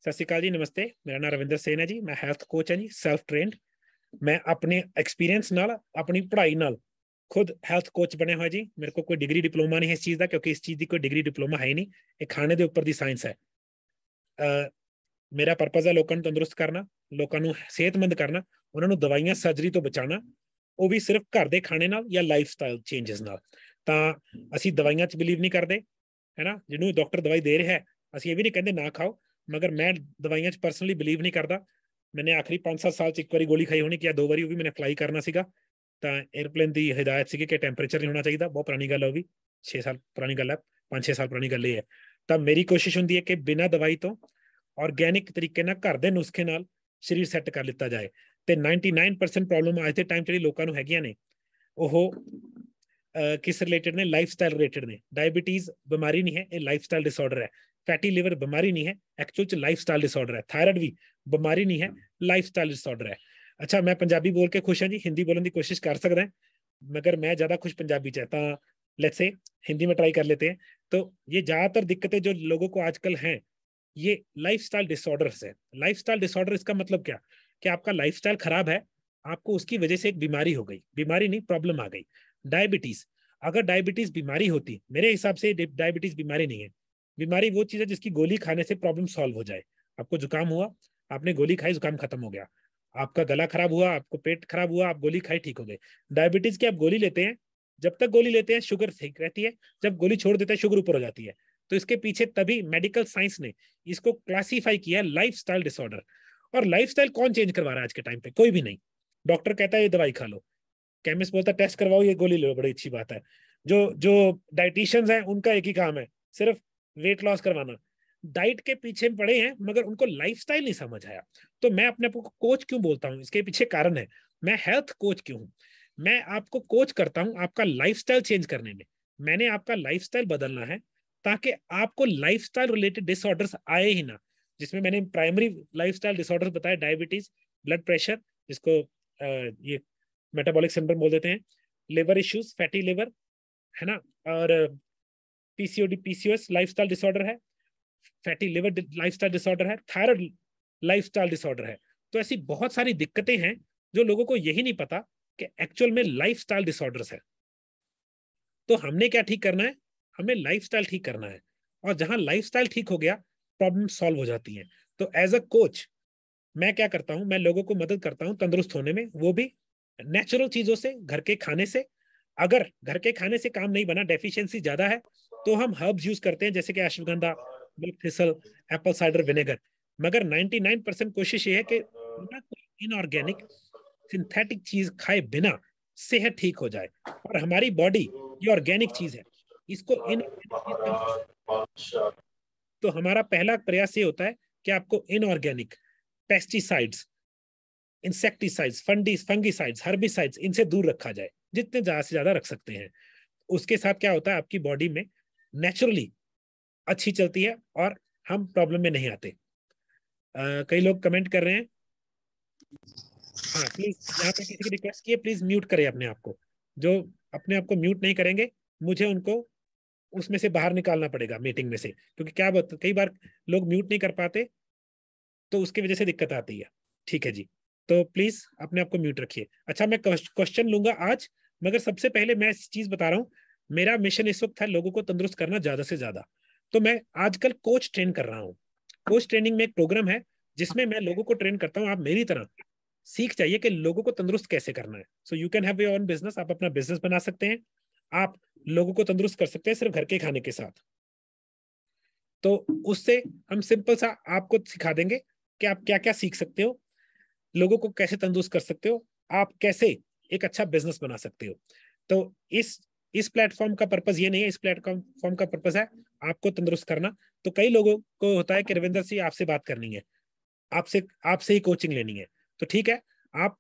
सत श्री अकाल जी, नमस्ते। मेरा नाम रविंदर सेन है जी। मैं हैल्थ कोच ਹਾਂ ਜੀ, ਸੈਲਫ ਟ੍ਰੇਨਡ। मैं अपने एक्सपीरियंस ਨਾਲ ਆਪਣੀ ਪੜ੍ਹਾਈ ਨਾਲ खुद हेल्थ कोच बने हुआ जी। मेरे को कोई डिग्री डिप्लोमा नहीं है इस चीज का, क्योंकि इस चीज की कोई डिग्री डिप्लोमा है ही नहीं। ये खाने ਦੇ ਉੱਪਰ ਦੀ ਸਾਇੰਸ ਹੈ। ਮੇਰਾ ਪਰਪਸ ਹੈ ਲੋਕਾਂ ਨੂੰ ਤੰਦਰੁਸਤ ਕਰਨਾ, ਲੋਕਾਂ ਨੂੰ ਸਿਹਤਮੰਦ ਕਰਨਾ, ਉਹਨਾਂ ਨੂੰ ਦਵਾਈਆਂ ਸਰਜਰੀ ਤੋਂ ਬਚਾਉਣਾ, ਉਹ ਵੀ ਸਿਰਫ ਘਰ ਦੇ ਖਾਣੇ ਨਾਲ ਜਾਂ ਲਾਈਫ ਸਟਾਈਲ ਚੇਂਜਸ ਨਾਲ। ਤਾਂ ਅਸੀਂ ਦਵਾਈਆਂ 'ਚ ਬਿਲੀਵ ਨਹੀਂ ਕਰਦੇ, ਹੈ ਨਾ। ਜਿਹਨੂੰ ਡਾਕਟਰ ਦਵਾਈ ਦੇ ਰਿਹਾ ਹੈ, ਅਸੀਂ ਇਹ ਵੀ ਨਹੀਂ ਕਹਿੰਦੇ ਨਾ ਖਾਓ, ਮਗਰ ਮੈਂ ਦਵਾਈਆਂ 'ਚ ਪਰਸਨਲੀ ਬਿਲੀਵ ਨਹੀਂ ਕਰਦਾ। मैंने आखिरी 5-7 साल एक बार गोली खाई होनी, क्या 2 बार भी मैंने फ्लाई करना सीगा। तो एयरप्लेन की हिदायत सी कि टैंपरेचर नहीं होना चाहिए। बहुत पुरानी गल है, वो भी 6 साल पुरानी गल है, 5-6 साल पुरानी गल ये है। तो मेरी कोशिश होंगी है कि बिना दवाई तो ऑर्गेनिक तरीके घर के नुस्खे नाल शरीर सैट कर लिता जाए। तो 99% प्रॉब्लम अज के टाइम जी लोगों को हैगियां ने, वो किस रिलेटेड ने? लाइफ स्टाइल रिलेटेड ने। डायबिटीज बीमारी नहीं है, ये लाइफ स्टाइल डिसऑर्डर है। फैटी लिवर बीमारी नहीं है, एक्चुअल च लाइफ स्टाइल डिसऑर्डर है। थायराइड भी बीमारी नहीं है, लाइफ स्टाइल डिसऑर्डर है। अच्छा, मैं पंजाबी बोल के खुश हाँ जी, हिंदी बोलने की कोशिश कर सकता है, मगर मैं ज्यादा खुश पंजाबी च है। लेट्स से हिंदी में ट्राई कर लेते हैं। तो ये ज्यादातर दिक्कतें जो लोगों को आजकल हैं, ये लाइफ स्टाइल डिसऑर्डर्स है। लाइफ स्टाइल डिसऑर्डर इसका मतलब क्या कि आपका लाइफ स्टाइल खराब है, आपको उसकी वजह से एक बीमारी हो गई, बीमारी नहीं प्रॉब्लम आ गई। डायबिटीज, अगर डायबिटीज बीमारी होती, मेरे हिसाब से डायबिटीज बीमारी नहीं है। बीमारी वो चीज है जिसकी गोली खाने से प्रॉब्लम सॉल्व हो जाए। आपको जुकाम हुआ, आपने गोली खाई, जुकाम खत्म हो गया। आपका गला खराब हुआ, आपको पेट खराब हुआ, आप गोली खाई, ठीक हो गए। डायबिटीज की आप गोली लेते हैं, जब तक गोली लेते हैं शुगर ठीक रहती है, जब गोली छोड़ देते हैं शुगर ऊपर हो जाती है। तो इसके पीछे तभी मेडिकल साइंस ने इसको क्लासीफाई किया है लाइफ स्टाइल डिसऑर्डर। और लाइफ स्टाइल कौन चेंज करवा रहा है आज के टाइम पे? कोई भी नहीं। डॉक्टर कहता है ये दवाई खा लो, केमिस्ट बोलता है टेस्ट करवाओ, ये गोली लो, बड़ी अच्छी बात है। जो जो डाइटिशियंस हैं उनका एक ही काम है, सिर्फ वेट लॉस करवाना। डाइट के पीछे पड़े हैं, मगर उनको लाइफस्टाइल नहीं समझ आया। तो मैं अपने आप को कोच क्यों बोलता हूँ, इसके पीछे कारण है। मैं हेल्थ कोच क्यों हूँ? मैं आपको कोच करता हूँ आपका लाइफस्टाइल चेंज करने में। मैंने आपका लाइफस्टाइल बदलना है ताकि आपको लाइफस्टाइल रिलेटेड डिसऑर्डर्स आए ही ना। जिसमें मैंने प्राइमरी लाइफस्टाइल डिसऑर्डर्स बताया, डायबिटीज, ब्लड प्रेशर, जिसको ये मेटाबॉलिक सिंड्रोम बोल देते हैं, लिवर इश्यूज, फैटी लिवर, है ना, और पीसीओडी पीसीओएस लाइफस्टाइल डिसऑर्डर है, फैटी लिवर लाइफस्टाइल डिसऑर्डर है, थायराइड लाइफस्टाइल डिसऑर्डर है। तो ऐसी बहुत सारी दिक्कतें हैं जो लोगों को यही नहीं पता कि एक्चुअल में लाइफस्टाइल डिसऑर्डर्स है। तो हमने क्या ठीक करना है? हमें लाइफस्टाइल ठीक करना है। और जहां लाइफस्टाइल ठीक हो गया, प्रॉब्लम सॉल्व हो जाती है। तो एज अ कोच मैं क्या करता हूं? मैं लोगों को मदद करता हूं तंदुरुस्त होने में, वो भी नेचुरल चीजों से, घर के खाने से। अगर घर के खाने से काम नहीं बना, डेफिशिएंसी ज्यादा है, तो हम हर्ब्स यूज करते हैं, जैसे कि ashwagandha, milk thistle, Apple cider vinegar. मगर 99% कोशिश ये है कि बिना कोई इनऑर्गेनिक सिंथेटिक चीज खाए बिना सेहत ठीक हो जाए। और हमारी बॉडी ये ऑर्गेनिक चीज है, इसको इनऑर्गेनिक। तो हमारा पहला प्रयास ये होता है कि आपको inorganic pesticides, insecticides, fungicides, herbicides, इनसे दूर रखा जाए, जितने ज्यादा से ज्यादा रख सकते हैं। उसके साथ क्या होता है, आपकी बॉडी में नेचुरली अच्छी चलती है और हम प्रॉब्लम में नहीं आते। कई लोग कमेंट कर रहे हैं। हाँ प्लीज, यहाँ पे किसी की रिक्वेस्ट की है, प्लीज म्यूट करें अपने आप को। जो अपने आप को म्यूट नहीं करेंगे, मुझे उनको उसमें से बाहर निकालना पड़ेगा मीटिंग में से, क्योंकि क्या कई बार लोग म्यूट नहीं कर पाते, तो उसकी वजह से दिक्कत आती है। ठीक है जी, तो प्लीज अपने आप को म्यूट रखिए। अच्छा, मैं क्वेश्चन लूंगा आज, मगर सबसे पहले मैं इस चीज बता रहा हूँ, मेरा मिशन इस वक्त है लोगों को तंदुरुस्त करना ज्यादा से ज्यादा। तो मैं आजकल कोच ट्रेन कर रहा हूँ। कोच ट्रेनिंग में एक प्रोग्राम है जिसमें मैं लोगों को ट्रेन करता हूँ। आप मेरी तरह सीख जाइए कि लोगों को तंदुरुस्त कैसे करना है। So you can have your own business. आप अपना बिजनेस बना सकते हैं, आप लोगों को तंदुरुस्त कर सकते हैं सिर्फ घर के खाने के साथ। तो उससे हम सिंपल सा आपको सिखा देंगे कि आप क्या क्या सीख सकते हो, लोगों को कैसे तंदुरुस्त कर सकते हो, आप कैसे एक अच्छा बिजनेस बना सकते हो। तो इस प्लेटफॉर्म का पर्पस ये नहीं है, इस प्लेटफॉर्म का पर्पस है आपको तंदुरुस्त करना। तो कई लोगों को होता है कि रविंदर सिंह आपसे बात करनी है, आपसे आपसे ही कोचिंग लेनी है। तो ठीक है, आप,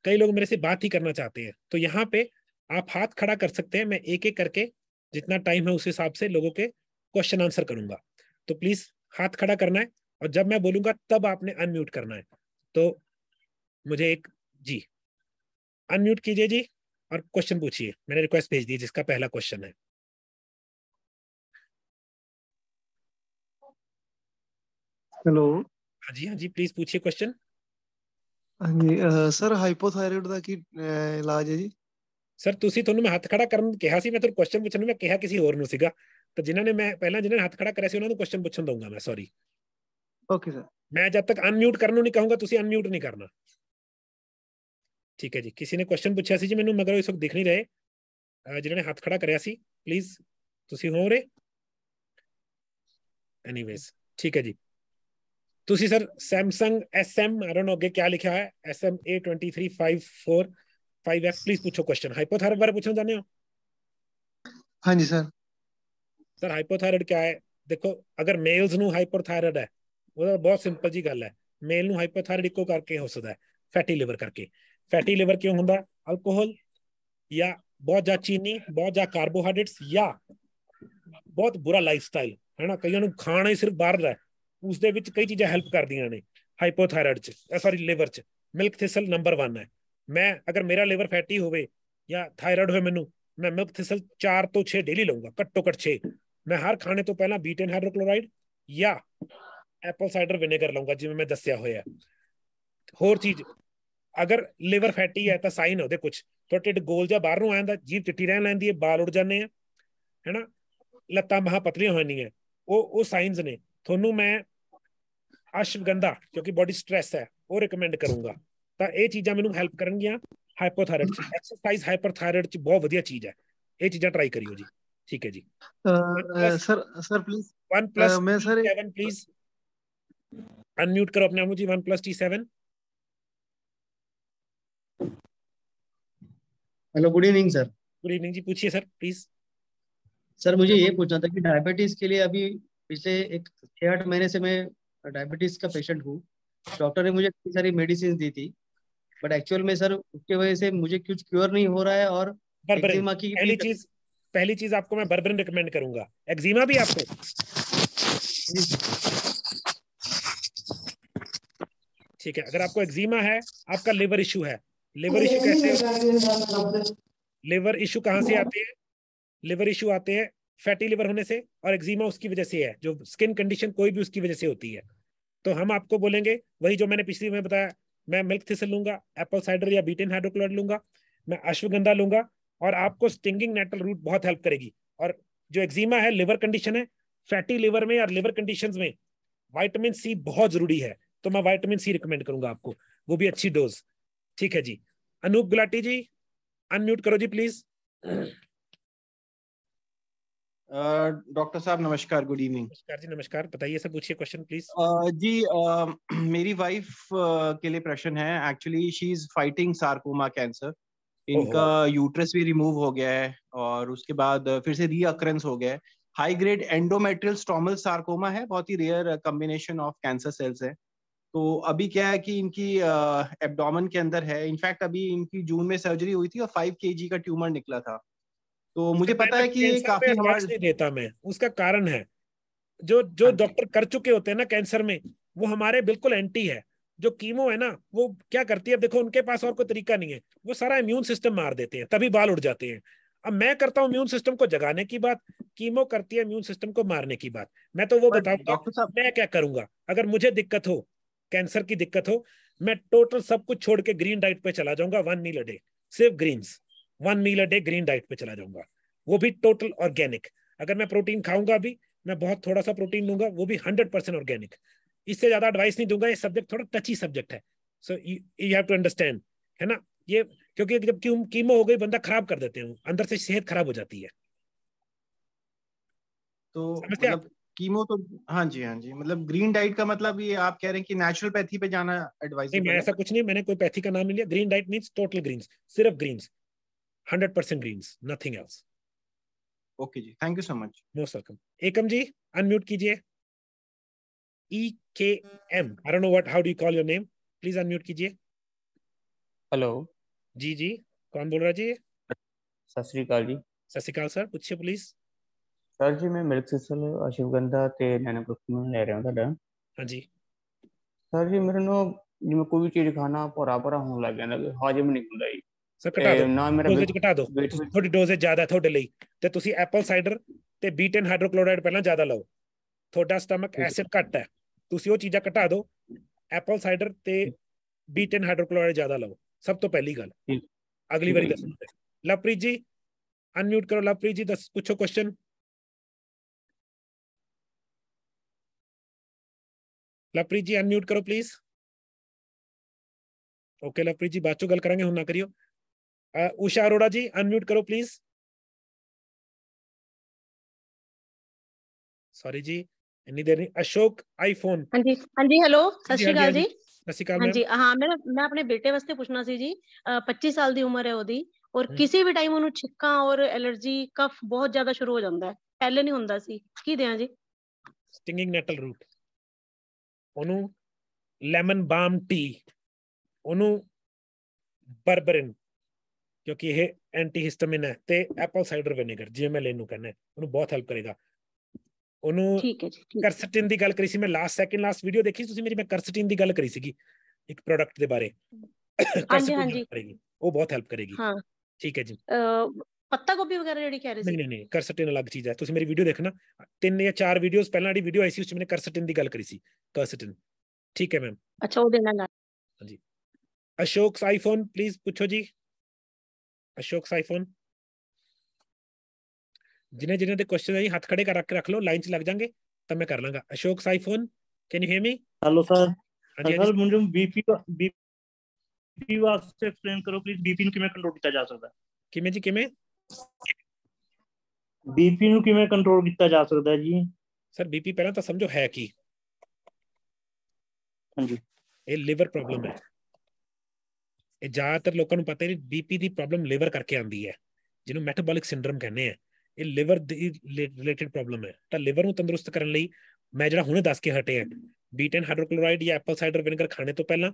कई लोग मेरे से बात ही करना चाहते हैं, तो यहाँ पे आप हाथ खड़ा कर सकते हैं। मैं एक एक करके जितना टाइम है उस हिसाब से लोगों के क्वेश्चन आंसर करूंगा। तो प्लीज हाथ खड़ा करना है, और जब मैं बोलूंगा तब आपने अनम्यूट करना है। तो मुझे एक जी अनम्यूट कीजिए जी, और क्वेश्चन पूछिए। मैंने रिक्वेस्ट भेज दी जिसका पहला क्वेश्चन है। हेलो हाँ जी प्लीज पूछिए क्वेश्चन। हाँ जी ਸਰ ਹਾਈਪੋਥਾਇਰਾਇਡ ਦਾ ਕੀ ਇਲਾਜ ਹੈ ਜੀ? ਸਰ ਤੁਹਾਨੂੰ ਮੈਂ ਹੱਥ ਖੜਾ ਕਰਨ ਕਿਹਾ ਸੀ, ਮੈਂ ਤੁਹਾਨੂੰ ਕੁਐਸਚਨ ਪੁੱਛਣ ਨੂੰ ਮੈਂ ਕਿਹਾ ਕਿਸੇ ਹੋਰ ਨੂੰ ਸੀਗਾ, ਤਾਂ ਜਿਨ੍ਹਾਂ ਨੇ ਮੈਂ ਪਹਿਲਾਂ ਜਿਹਨਾਂ ਨੇ ਹੱਥ ਖੜਾ ਕਰਿਆ ਸੀ ਉਹਨਾਂ ਨੂੰ ਕੁਐਸਚਨ ਪੁੱਛਣ ਦਊਂਗਾ ਮੈਂ, ਸੌਰੀ। Okay sir. ਮੈਂ ਜਦ ਤੱਕ ਅਨਮਿਊਟ ਕਰਨ ਨੂੰ ਨਹੀਂ ਕਹੂੰਗਾ ਤੁਸੀਂ ਅਨਮਿਊਟ ਨਹੀਂ ਕਰਨਾ, ਠੀਕ ਹੈ ਜੀ। ਕਿਸੇ ਨੇ ਕੁਐਸਚਨ ਪੁੱਛਿਆ ਸੀ ਜੀ ਮੈਨੂੰ, ਮਗਰ ਇਸ ਵਕਤ ਦਿਖ ਨਹੀਂ ਰਹੇ ਜਿਨ੍ਹਾਂ ਨੇ ਹੱਥ ਖੜਾ ਕਰਿਆ ਸੀ, ਪਲੀਜ਼ ਤੁਸੀਂ ਹੋ ਰਹੇ? ਐਨੀਵੇਜ਼ ਠੀਕ ਹੈ ਜੀ। ਤੁਸੀਂ sir Samsung SM, I don't know ਅੱਗੇ ਕੀ ਲਿਖਿਆ ਹੈ, SM A23545F, ਪਲੀਜ਼ ਪੁੱਛੋ ਕੁਐਸਚਨ। ਹਾਈਪੋਥਾਇਰਾਇਡ ਬਾਰੇ ਪੁੱਛਣਾ ਚਾਹੁੰਦੇ ਹੋ? ਹਾਂਜੀ ਸਰ। ਸਰ ਹਾਈਪੋਥਾਇਰਾਇਡ ਕੀ ਹੈ? ਦੇਖੋ ਅਗਰ ਮੇਲਸ ਨੂੰ ਹਾਈਪੋਥਾਇਰਾਇਡ ਹੈ, ਉਹਦਾ ਬਹੁਤ ਸਿੰਪਲ ਜੀ ਗੱਲ ਹੈ। ਮੇਲ ਨੂੰ ਹਾਈਪੋਥਾਇਰਾਇਡ ਇੱਕੋ ਕਰਕੇ ਹੋ ਸਕਦਾ ਹੈ, ਫੈਟੀ ਲਿਵਰ ਕਰਕੇ। ਫੈਟੀ ਲਿਵਰ ਕਿਉਂ ਹੁੰਦਾ? ਅਲਕੋਹਲ ਜਾਂ ਬਹੁਤ ਜ਼ਿਆਦਾ ਚੀਨੀ, ਬਹੁਤ ਜ਼ਿਆਦਾ ਕਾਰਬੋਹਾਈਡਰੇਟਸ, ਜਾਂ ਬਹੁਤ ਬੁਰਾ ਲਾਈਫ ਸਟਾਈਲ ਹੈ ਨਾ। ਕਈਆਂ ਨੂੰ ਖਾਣਾ ਹੀ ਸਿਰਫ ਬਾਹਰ ਦਾ, ਉਸ ਦੇ ਵਿੱਚ ਕਈ ਚੀਜ਼ਾਂ ਹੈਲਪ ਕਰਦੀਆਂ ਨੇ ਹਾਈਪੋਥਾਇਰਾਇਡ ਚ, ਸੌਰੀ ਲਿਵਰ ਚ। ਮਿਲਕ ਥਿਸਲ ਨੰਬਰ 1 ਹੈ। ਮੈਂ ਅਗਰ ਮੇਰਾ ਲਿਵਰ ਫੈਟੀ ਹੋਵੇ ਜਾਂ ਥਾਇਰਾਇਡ ਹੋਵੇ ਮੈਨੂੰ, ਮੈਂ ਮਿਲਕ ਥਿਸਲ 4 ਤੋਂ 6 ਡੇਲੀ ਲਊਂਗਾ, ਘੱਟੋ ਘੱਟ 6। ਮੈਂ ਹਰ ਖਾਣੇ ਤੋਂ ਪਹਿਲਾਂ ਬੀਟਨ ਹਾਈਡਰੋਕਲੋਰਾਈਡ ਜਾਂ ਐਪਲ ਸਾਈਡਰ ਵਿਨੇਗਰ ਲਊਂਗਾ, ਜਿਵੇਂ ਮੈਂ ਦੱਸਿਆ ਹੋਇਆ। ਹੋਰ ਚੀਜ਼, ਅਗਰ ਲਿਵਰ ਫੈਟੀ ਹੈ ਤਾਂ ਸਾਈਨ ਉਹਦੇ ਕੁਝ, ਤੁਹਾਡਾ ਢਿੱਡ ਗੋਲ ਜਿਹਾ ਬਾਹਰ ਨੂੰ ਆ ਜਾਂਦਾ, ਜੀਭ ਚਿੱਟੀ ਰਹਿਣ ਲੈਂਦੀ ਹੈ, ਬਾਲ ਉੱਡ ਜਾਂਦੇ ਆ, ਹੈਨਾ, ਲੱਤਾਂ ਬਾਹਾਂ ਪਤਲੀਆਂ ਹੋ ਜਾਂਦੀਆਂ, ਉਹ ਸਾਈਨਸ ਨੇ। ਤੁਹਾਨੂੰ ਮੈਂ ਅਸ਼ਵਗੰਧਾ, ਕਿਉਂਕਿ ਬੋਡੀ ਸਟ੍ਰੈਸ ਹੈ, ਉਹ ਰਿਕਮੈਂਡ ਕਰੂੰਗਾ। ਤਾਂ ਇਹ ਚੀਜ਼ਾਂ ਮੈਨੂੰ ਹੈਲਪ ਕਰਨਗੀਆਂ ਹਾਈਪੋਥਾਇਰਾਇਡ ਚ। ਐਕਸਰਸਾਈਜ਼ ਹਾਈਪਰਥਾਇਰਾਇਡ ਚ ਬਹੁਤ ਵਧੀਆ ਚੀਜ਼ ਹੈ, ਇਹ ਚੀਜ਼ਾਂ ਟਰਾਈ ਕਰਿਓ ਜੀ, ਠੀਕ ਹੈ ਜੀ। ਸਰ ਪਲੀਜ਼ OnePlus ਮੈਂ ਸਰ T7 प्लीज अनम्यूट करो अपने आप जी। OnePlus T7। Hello, good evening sir. Good evening जी, पूछिए सर प्लीज। सर मुझे ये पूछना था कि डायबिटीज के लिए अभी पिछले 6-8 महीने से मैं डायबिटीज का पेशेंट हूँ। डॉक्टर ने मुझे कई सारी मेडिसिन दी थी, बट एक्चुअल में सर उसके वजह से मुझे कुछ क्योर नहीं हो रहा है। और बर्बरिन, एक्जिमा की भी पहली चीज आपको मैं बर्बरिन रिकमेंड करूंगा। एक्जिमा भी आपको? ठीक है, अगर आपको एक्जिमा है, आपका लिवर इशू है। लिवर इशू कैसे? लिवर इशू कहां से आते हैं? लिवर इशू आते हैं फैटी लिवर होने से, और एक्जिमा उसकी वजह से है, जो स्किन कंडीशन कोई भी उसकी वजह से होती है। तो हम आपको बोलेंगे वही जो मैंने पिछली में बताया। मैं मिल्क थिसल लूंगा, एप्पल साइडर या बीटन हाइड्रोक्लोराइड लूंगा, मैं अश्वगंधा लूंगा, और आपको स्टिंगिंग नेटल रूट बहुत हेल्प करेगी। और जो एक्जिमा है, लिवर कंडीशन है, फैटी लिवर में और लिवर कंडीशंस में विटामिन सी बहुत जरूरी है, तो मैं विटामिन सी रिकमेंड करूंगा आपको, वो भी अच्छी डोज। ठीक है जी। अनूप गुलाटी जी, अनम्यूट करो जी प्लीज। डॉक्टर साहब नमस्कार, गुड इवनिंग। नमस्कार जी, नमस्कार, बताइए सर, पूछिए क्वेश्चन प्लीज। जी मेरी वाइफ के लिए प्रश्न है। Actually she is fighting sarcoma cancer. इनका यूट्रस भी रिमूव हो गया है और उसके बाद फिर से रीअकरेंस हो गया है। High grade endometrial stromal sarcoma है, बहुत ही rare combination of cancer cells है। तो अभी क्या है कि इनकी एब्डोमेन के अंदर है। इनफैक्ट अभी इनकी जून में सर्जरी हुई थी और 5 kg का ट्यूमर निकला था। तो मुझे पता है कि ये काफी हमारे नहीं देता मैं, उसका कारण है जो जो डॉक्टर कर चुके होते हैं ना कैंसर में, वो हमारे बिल्कुल एंटी है। जो कीमो है ना, वो क्या करती है, देखो उनके पास और कोई तरीका नहीं है, वो सारा इम्यून सिस्टम मार देते हैं, तभी बाल उड़ जाते हैं। अब मैं करता हूं इम्यून सिस्टम को जगाने की बात, कीमो करती है इम्यून सिस्टम को मारने की बात। मैं तो वो बताऊंगा डॉक्टर साहब, मैं क्या करूंगा अगर मुझे दिक्कत हो, कैंसर की दिक्कत हो। मैं टोटल सब कुछ छोड़ के ग्रीन डाइट पे चला जाऊंगा, 1 मील अ डे, सिर्फ greens, 1 meal a day green diet पे चला जाऊंगा, वो भी टोटल ऑर्गेनिक। अगर मैं प्रोटीन खाऊंगा भी, मैं बहुत थोड़ा सा प्रोटीन लूंगा, वो भी 100% ऑर्गेनिक। इससे ज्यादा एडवाइस नहीं दूंगा, ये सब्जेक्ट थोड़ा टची सब्जेक्ट है, so you have to understand, है ना ये। क्योंकि जब कीमो हो गई, बंदा खराब कर देते हैं, अंदर से सेहत खराब हो जाती है। तो समझते आप? मतलब कीमो तो, हाँ जी हाँ जी, मतलब ग्रीन डाइट का मतलब ये आप कह रहे हैं कि नेचुरोपैथी पे जाना नहीं, मैं एडवाइजेबल है? ऐसा कुछ नहीं, मैंने कोई पैथी का नाम नहीं लिया। Green diet means total greens, सिर्फ greens, 100% greens, nothing else. Okay जी, thank you so much. Most welcome. Ekam ji, unmute कीजिए। EKM, I don't know what, how do you call your name, please unmute कीजिए। Hello. जी जी, कौन बोल रहा है जी? सत श्री अकाल जी। सत श्री अकाल सर, पूछिए प्लीज। सर जी मैं मिल्क सिसल अश्वगंधा ते नैनोप्रोक्सीन ले रहा हूँ ਤੁਹਾਡਾ। हाँ जी ਸਰ ਜੀ ਮੇਰੇ ਨੂੰ ਜਿਵੇਂ ਕੋਈ ਵੀ ਚੀਜ਼ ਖਾਣਾ ਭੋਰਾ ਭੋਰਾ ਹੋਣ ਲੱਗ ਜਾਂਦਾ, ਹਾਜ਼ਮ ਨਹੀਂ ਹੁੰਦਾ ਜੀ। सर घटा दो, ਨਾ ਮੇਰਾ ਡੋਜ਼ੇਜ ਘਟਾ ਦਿਓ, weight ਤੁਹਾਡੀ ਡੋਜ਼ੇਜ ਜ਼ਿਆਦਾ ਤੁਹਾਡੇ ਲਈ, ਤੇ ਤੁਸੀਂ ਐਪਲ ਸਾਈਡਰ ਤੇ ਬੀਟਨ ਹਾਈਡਰੋਕਲੋਰਾਈਡ ਪਹਿਲਾਂ ਜ਼ਿਆਦਾ ਲਓ। ਤੁਹਾਡਾ ਸਟਮਕ ਐਸਿਡ ਘੱਟ ਹੈ, ਤੁਸੀਂ ਉਹ ਚੀਜ਼ਾਂ ਘਟਾ ਦਿਓ। ਐਪਲ ਸਾਈਡਰ ਤੇ B10 ਹਾਈਡਰੋਕਲੋਰਾਈਡ ਜ਼ਿਆਦਾ ਲਓ, ਸਭ ਤੋਂ ਪਹਿਲੀ ਗੱਲ। ਅਗਲੀ ਵਾਰੀ ਦੱਸੂਗੇ। ਲਵਪ੍ਰੀਤ ਜੀ ਅਨਮਿਊਟ ਕਰੋ। ਲਵਪ੍ਰੀਤ ਜੀ ਦੱਸ, ਪੁੱਛੋ ਕੁਐਸਚਨ। ਲਵਪ੍ਰੀਤ ਜੀ ਅਨਮਿਊਟ ਕਰੋ ਪਲੀਜ਼। ਓਕੇ ਲਵਪ੍ਰੀਤ ਜੀ ਬਾਅਦ ਚੋਂ ਗੱਲ ਕਰਾਂਗੇ, ਹੁਣ ਨਾ ਕਰਿਓ। ਊਸ਼ਾ ਅਰੋੜਾ ਜੀ ਅਨਮਿਊਟ ਕਰੋ ਪਲੀਜ਼। ਸੌਰੀ ਜੀ ਇੰਨੀ ਦੇਰ ਨਹੀਂ। ਅਸ਼ੋਕ ਆਈਫੋਨ। ਹਾਂਜੀ ਹਾਂਜੀ, ਹੈਲੋ ਸਤਿ ਸ਼੍ਰੀ ਅਕਾਲ ਜੀ। ਸਤਿ ਸ਼੍ਰੀ ਅਕਾਲ ਹਾਂਜੀ ਮੈਮ। ਹਾਂ, ਮੈਂ ਆਪਣੇ ਬੇਟੇ ਵਾਸਤੇ ਪੁੱਛਣਾ ਸੀ ਜੀ। 25 ਸਾਲ ਦੀ ਉਮਰ ਹੈ ਉਹਦੀ, ਔਰ ਹਮ। ਕਿਸੇ ਵੀ ਟਾਈਮ ਉਹਨੂੰ ਛਿੱਕਾਂ ਔਰ ਐਲਰਜੀ ਕਫ ਬਹੁਤ ਜ਼ਿਆਦਾ ਸ਼ੁਰੂ ਹੋ ਜਾਂਦਾ ਹੈ, ਪਹਿਲੇ ਨਹੀਂ ਹੁੰਦਾ ਸੀ। ਕੀ ਦਿਆਂ ਜੀ? ਸਟਿੰਗਿੰਗ ਨੈਟਲ ਰੂਟ, ਉਹਨੂੰ ਲੈਮਨ ਬਾਮ ਟੀ, ਉਹਨੂੰ ਬਰਬਰਿਨ ਕਿਉਂਕਿ ਇਹ ਐਂਟੀਹਿਸਟਾਮਿਨ ਹੈ, ਤੇ ਐਪਲ ਸਾਈਡਰ ਵਿਨੇਗਰ ਜਿਵੇਂ ਮੈਂ ਲੈਣ ਨੂੰ ਕਹਿੰਦਾ, ਉਹਨੂੰ ਬਹੁਤ ਹੈਲਪ ਕਰੇਗਾ। ਉਹਨੂੰ ਠੀਕ ਹੈ ਜੀ, ਠੀਕ। ਕਰਸਟਿਨ ਦੀ ਗੱਲ ਕਰੀ ਸੀ ਮੈਂ ਲਾਸਟ ਵੀਡੀਓ ਦੇਖੀ ਤੁਸੀਂ ਮੇਰੀ, ਮੈਂ ਕਰਸਟਿਨ ਦੀ ਗੱਲ ਕਰੀ ਸੀਗੀ ਇੱਕ ਪ੍ਰੋਡਕਟ ਦੇ ਬਾਰੇ। ਹਾਂਜੀ ਹਾਂਜੀ ਕਰੇਗੀ, ਉਹ ਬਹੁਤ ਹੈਲਪ ਕਰੇਗੀ। ਹਾਂ ਠੀਕ ਹੈ ਜੀ। ਪੱਤਾ ਗੋਭੀ ਵਗੈਰਾ ਜਿਹੜੀ ਕਹਿ ਰਹੇ ਸੀ? ਨਹੀਂ ਕਰਸਟਿਨ ਅਲੱਗ ਚੀਜ਼ ਹੈ, ਤੁਸੀਂ ਮੇਰੀ ਵੀਡੀਓ ਦੇਖਣਾ, 3 ਜਾਂ 4 ਵੀਡੀਓਜ਼ ਪਹਿਲਾਂ ਜਿਹੜੀ ਵੀਡੀਓ ਆਈ ਸੀ ਉਸ 'ਚ ਮੈंने ਕਰਸਟਿਨ ਦੀ ਗੱਲ ਕਰੀ ਸੀ। ਕਰਸਟਿਨ, ਠੀਕ ਹੈ ਮੈਮ। ਅੱਛਾ, ਉਹਦੇ ਨਾਲ। ਹਾਂਜੀ। ਅਸ਼ੋਕ ਆਈਫੋਨ ਪਲੀਜ਼ ਪੁੱਛੋ ਜੀ। ਅਸ਼ੋਕ ਆਈਫੋਨ, ਜਿਹਨੇ ਦੇ ਕੁਐਸਚਨ ਹੈ ਹੱਥ ਖੜੇ ਕਰ ਰੱਖ ਲਓ, ਲਾਈਨ 'ਚ ਲੱਗ ਜਾਣਗੇ ਤਾਂ ਮੈਂ ਕਰ ਲਾਂਗਾ। Ashok iPhone, can you hear me? Hello sir. ਹਾਂਜੀ सर मुझे बीपी वास्ते एक्सप्लेन करो प्लीज, बीपी ਨੂੰ ਕਿਵੇਂ ਕੰਟਰੋਲ ਕੀਤਾ ਜਾ ਸਕਦਾ? ਕਿਵੇਂ ਜੀ, ਕਿਵੇਂ? ਬੀਪੀ ਨੂੰ ਕਿਵੇਂ ਕੰਟਰੋਲ ਕੀਤਾ ਜਾ ਸਕਦਾ ਜੀ? ਸਰ ਬੀਪੀ ਪਹਿਲਾਂ ਤਾਂ ਸਮਝੋ ਹੈ ਕੀ। ਹਾਂਜੀ, ਇਹ ਲਿਵਰ ਪ੍ਰੋਬਲਮ ਹੈ। ਇਹ ਜ਼ਿਆਦਾਤਰ ਲੋਕਾਂ ਨੂੰ ਪਤਾ ਨਹੀਂ, ਬੀਪੀ ਦੀ ਪ੍ਰੋਬਲਮ ਲਿਵਰ ਕਰਕੇ ਆਉਂਦੀ ਹੈ, ਜਿਹਨੂੰ ਮੈਟਾਬੋਲਿਕ ਸਿੰਡਰਮ ਕਹਿੰਦੇ ਆ। ਇਹ ਲਿਵਰ ਦੀ ਰਿਲੇਟਡ ਪ੍ਰੋਬਲਮ ਹੈ। ਤਾਂ ਲਿਵਰ ਨੂੰ ਤੰਦਰੁਸਤ ਕਰਨ ਲਈ ਮੈਂ ਜਿਹੜਾ ਹੁਣੇ ਦੱਸ ਕੇ ਹਟੇ ਆ, B10 ਹਾਈਡਰੋਕਲੋਰਾਈਡ ਜਾਂ ਐਪਲ ਸਾਈਡਰ ਵਿਨੇਗਰ ਖਾਣੇ ਤੋਂ ਪਹਿਲਾਂ,